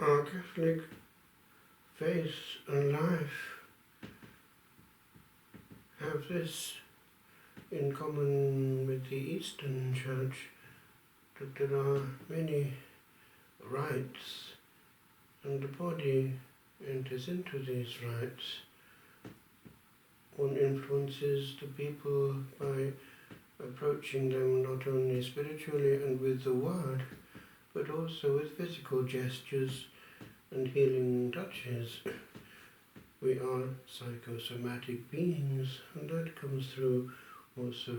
Our Catholic faith and life have this in common with the Eastern Church, that there are many rites, and the body enters into these rites. One influences the people by approaching them not only spiritually and with the word, but also with physical gestures and healing touches. We are psychosomatic beings, and that comes through also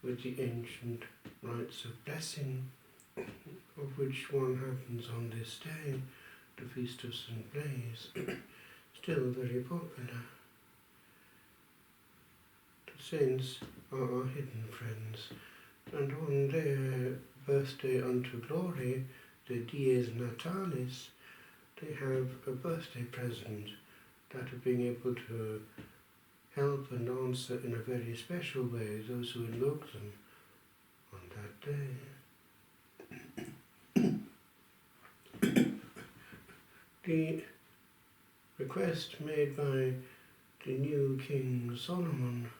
with the ancient rites of blessing, of which one happens on this day, the Feast of St. Blaise, still very popular. The saints are our hidden friends, and on their birthday unto glory, the dies natalis, they have a birthday present, that of being able to help and answer in a very special way those who invoke them on that day. The request made by the new King Solomon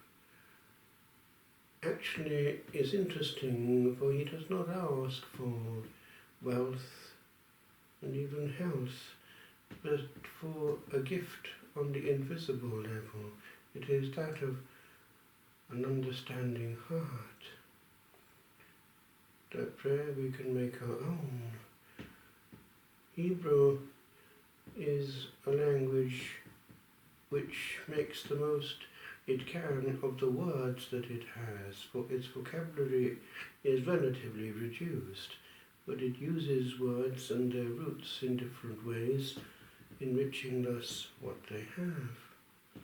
actually is interesting, for he does not ask for wealth and even health, but for a gift on the invisible level. It is that of an understanding heart. That prayer we can make our own. Hebrew is a language which makes the most it can of the words that it has, for its vocabulary is relatively reduced, but it uses words and their roots in different ways, enriching thus what they have.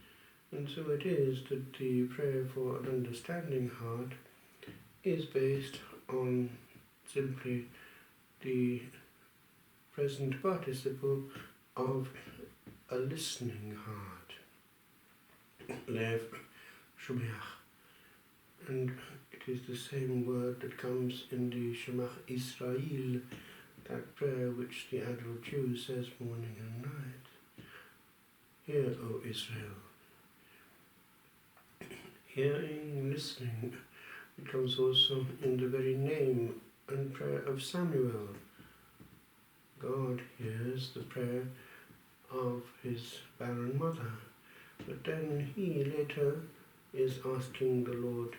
And so it is that the prayer for an understanding heart is based on simply the present participle of a listening heart. Lev Shumach. And it is the same word that comes in the Shemach Israel, that prayer which the adult Jew says morning and night. Hear, O Israel. Hearing, listening, it comes also in the very name and prayer of Samuel. God hears the prayer of his barren mother, but then he later is asking the Lord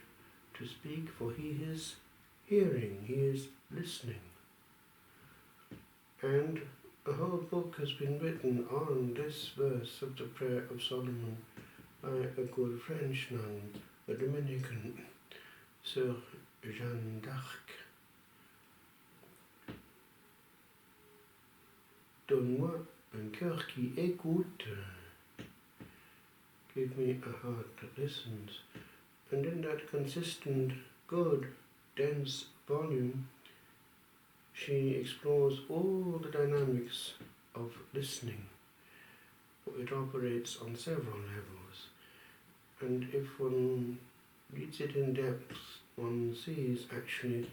to speak, for he is hearing, he is listening. And a whole book has been written on this verse of the prayer of Solomon by a good French nun, a Dominican, Sir Jeanne d'Arc. Donne-moi un cœur qui écoute. Give me a heart that listens. And in that consistent, good, dense volume, she explores all the dynamics of listening. It operates on several levels. And if one reads it in depth, one sees actually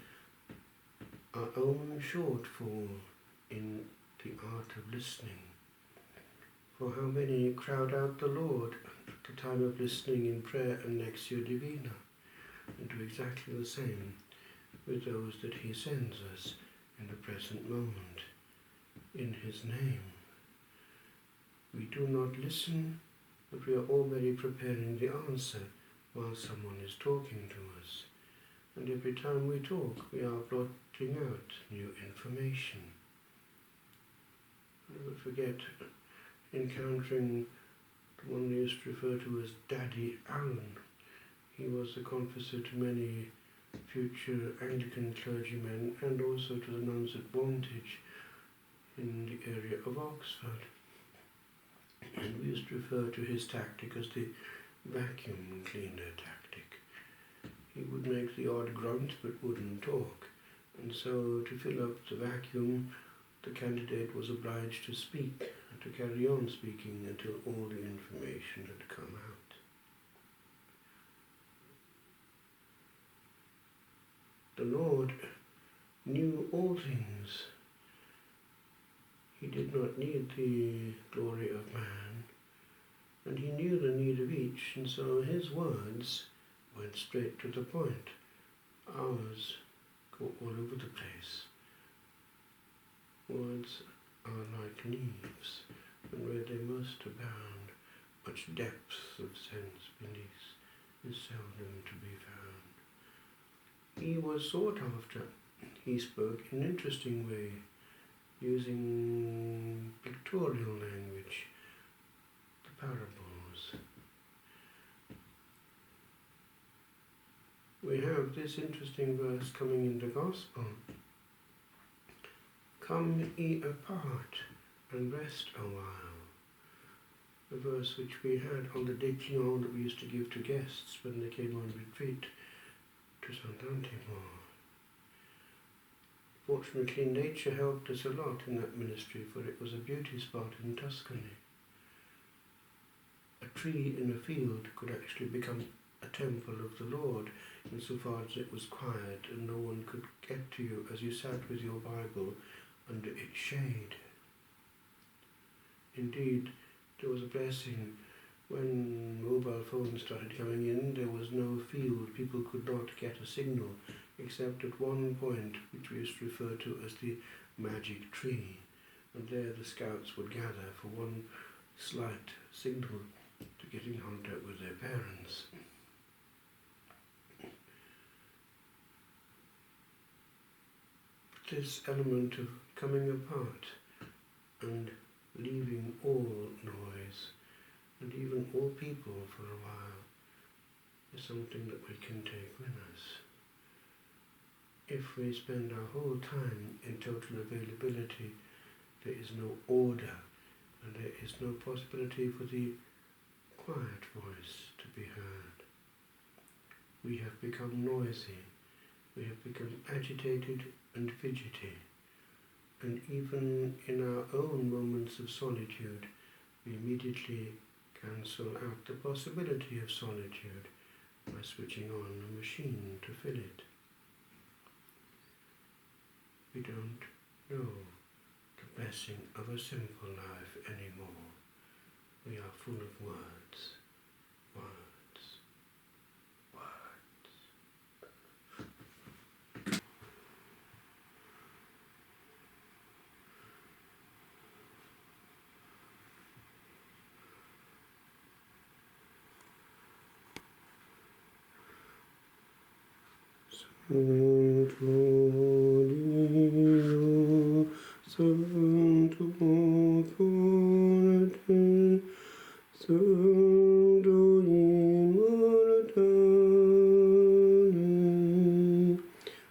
our own shortfall in the art of listening. For how many crowd out the Lord at the time of listening in prayer and Lectio Divina, and do exactly the same with those that he sends us in the present moment, in his name. We do not listen, but we are already preparing the answer while someone is talking to us. And every time we talk, we are blotting out new information. Never forget encountering the one they used to refer to as Daddy Allen. He was the confessor to many future Anglican clergymen and also to the nuns at Wantage in the area of Oxford. And we used to refer to his tactic as the vacuum cleaner tactic. He would make the odd grunt but wouldn't talk, and so to fill up the vacuum, the candidate was obliged to speak, and to carry on speaking until all the information had come out. The Lord knew all things. He did not need the glory of man, and he knew the need of each, and so his words went straight to the point. Ours go all over the place. Words are like leaves, and where they most abound, much depth of sense beneath is seldom to be found. He was sought after. He spoke in an interesting way, using pictorial language, the parables. We have this interesting verse coming in the Gospel. Come ye apart and rest a while. A verse which we had on the décliant that we used to give to guests when they came on retreat to Sant'Antimo. Fortunately, nature helped us a lot in that ministry, for it was a beauty spot in Tuscany. A tree in a field could actually become a temple of the Lord, insofar as it was quiet and no one could get to you as you sat with your Bible under its shade. Indeed, there was a blessing. When mobile phones started coming in, there was no field. People could not get a signal, except at one point, which we used to refer to as the magic tree. And there the scouts would gather for one slight signal to get in contact with their parents. But this element of coming apart and leaving all noise and even all people for a while is something that we can take with us. If we spend our whole time in total availability, there is no order and there is no possibility for the quiet voice to be heard. We have become noisy, we have become agitated and fidgety, and even in our own moments of solitude, we immediately cancel out the possibility of solitude by switching on a machine to fill it. We don't know the blessing of a simple life anymore. We are full of words, words, words. Santo Forte, Santo Immortale,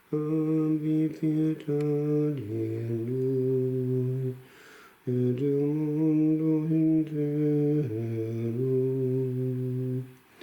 abbi pietà di noi, ed